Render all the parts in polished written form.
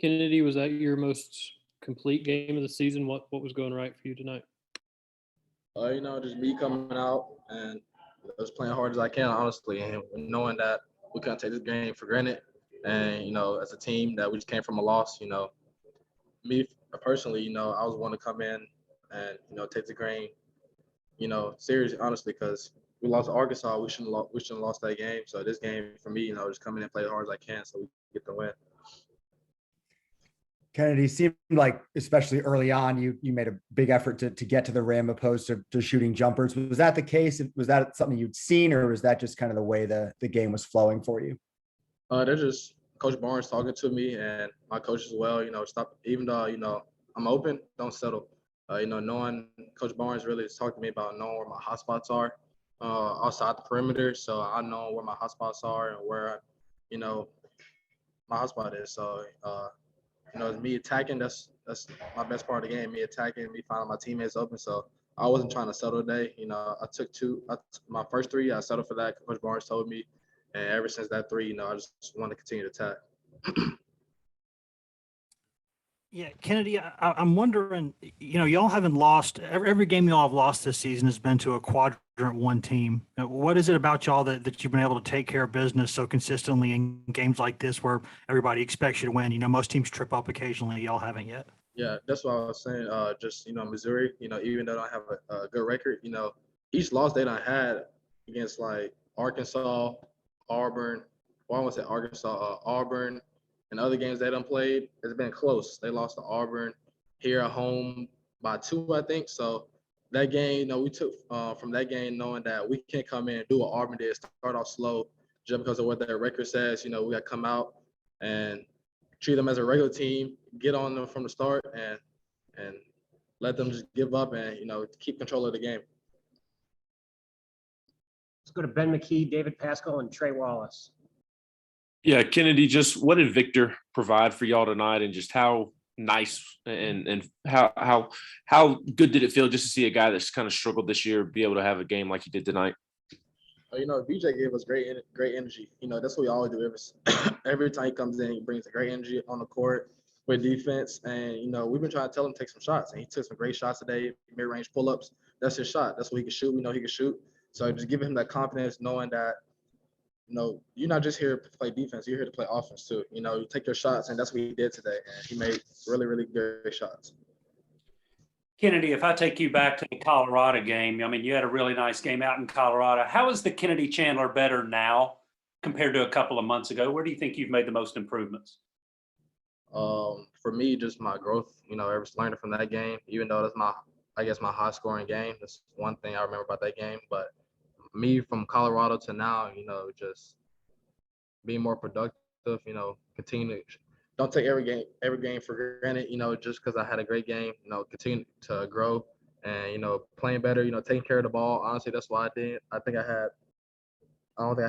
Kennedy, was that your most complete game of the season? What was going right for you tonight? Just me coming out and just playing hard as I can, honestly, and knowing that we couldn't take this game for granted. And, as a team that we just came from a loss, me personally, I was one to come in and, take the game, serious, honestly, because we lost to Arkansas. We shouldn't have lost that game. So this game, for me, just come in and play as hard as I can so we get the win. Kennedy, seemed like, especially early on, you made a big effort to get to the rim opposed to shooting jumpers. Was that the case? Was that something you'd seen, or was that just kind of the way the game was flowing for you? They're just Coach Barnes talking to me and my coach as well. Stop, even though, I'm open, don't settle. Knowing Coach Barnes really has talked to me about knowing where my hot spots are outside the perimeter. So I know where my hot spots are and where, my hot spot is. So, it's me attacking. That's my best part of the game, me attacking, me finding my teammates open. So I wasn't trying to settle today. I took my first three. I settled for that. Coach Barnes told me. And ever since that three, I just want to continue to attack. Yeah, Kennedy, I'm wondering, y'all haven't lost, every game y'all have lost this season has been to a quadrant one team. What is it about y'all that you've been able to take care of business so consistently in games like this where everybody expects you to win? Most teams trip up occasionally. Y'all haven't yet. Yeah, that's what I was saying. Missouri, even though they don't have a good record, each loss they done had against like Arkansas, Auburn, well, I want to say Arkansas, Auburn, and other games they done played, it's been close. They lost to Auburn here at home by 2, I think. So that game, we took from that game knowing that we can't come in and do what Auburn did, start off slow just because of what their record says. We got to come out and treat them as a regular team, get on them from the start, and let them just give up and, keep control of the game. Let's go to Ben McKee, David Pascal, and Trey Wallace. Yeah, Kennedy, just what did Victor provide for y'all tonight, and just how nice and how good did it feel just to see a guy that's kind of struggled this year be able to have a game like he did tonight? BJ gave us great energy. That's what we always do. Every time he comes in, he brings a great energy on the court with defense. And, we've been trying to tell him to take some shots. And he took some great shots today, mid-range pull-ups. That's his shot. That's what he can shoot. We know he can shoot. So just giving him that confidence, knowing that, you're not just here to play defense. You're here to play offense too. You take your shots, and that's what he did today. And he made really, really good shots. Kennedy, if I take you back to the Colorado game, you had a really nice game out in Colorado. How is the Kennedy Chandler better now compared to a couple of months ago? Where do you think you've made the most improvements? For me, just my growth, ever learning from that game, even though that's my high scoring game. That's one thing I remember about that game. But me from Colorado to now, just being more productive, continue to don't take every game for granted, just because I had a great game, continue to grow and, playing better, taking care of the ball. Honestly, that's what I did. I don't think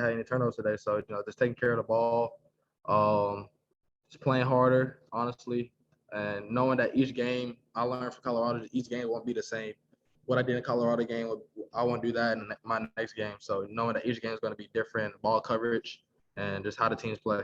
I had any turnovers today. So, just taking care of the ball, just playing harder, honestly, and knowing that each game I learned from Colorado, each game won't be the same. What I did in Colorado game, I want to do that in my next game. So knowing that each game is going to be different, ball coverage, and just how the teams play.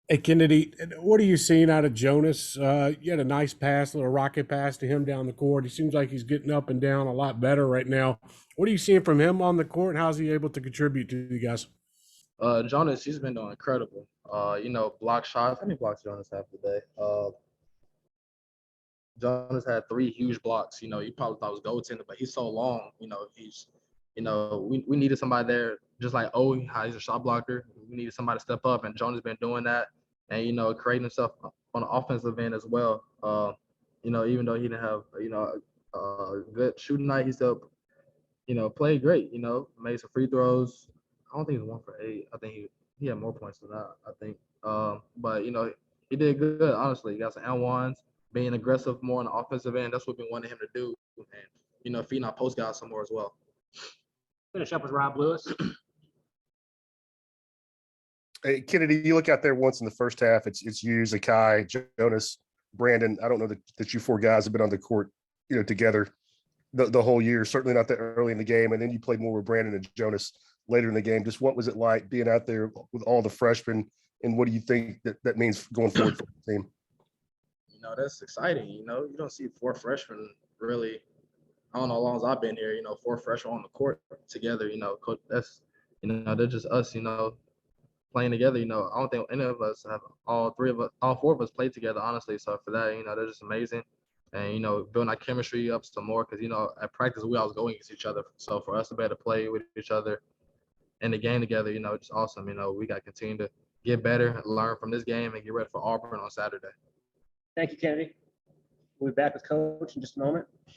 Hey, Kennedy, what are you seeing out of Jonas? You had a nice pass, a little rocket pass to him down the court. He seems like he's getting up and down a lot better right now. What are you seeing from him on the court, and how's he able to contribute to you guys? Jonas, he's been doing incredible. Block shots. How many blocks Jonas have today? Jonas had 3 huge blocks. You probably thought it was goaltender, but he's so long. We needed somebody there, just like how he's a shot blocker. We needed somebody to step up, and Jonas been doing that, and creating himself on the offensive end as well. Even though he didn't have a good shooting night, he still played great. Made some free throws. I don't think he was 1 for 8. I think he had more points than that. I think, but he did good. Honestly, he got some N1s. Being aggressive more on the offensive end, that's what we wanted him to do, and feeding our post guys some more as well. Finish up with Rob Lewis. Hey, Kennedy, you look out there once in the first half. It's you, Zakai, Jonas, Brandon. I don't know that you 4 guys have been on the court, together the whole year. Certainly not that early in the game, and then you played more with Brandon and Jonas later in the game. Just what was it like being out there with all the freshmen And what do you think that means going forward for the team? You know, that's exciting. You know, you don't see 4 freshmen really. I don't know how long as I've been here. You know, 4 freshmen on the court together. You know, coach, that's they're just us. You know, playing together. You know, I don't think any of us have all 4 of us played together. Honestly, so for that, they're just amazing. And building our chemistry up some more because at practice we always go against each other. So for us to be able to play with each other in the game together, just awesome. We got to continue to get better, learn from this game, and get ready for Auburn on Saturday. Thank you, Kennedy. We'll be back with Coach in just a moment.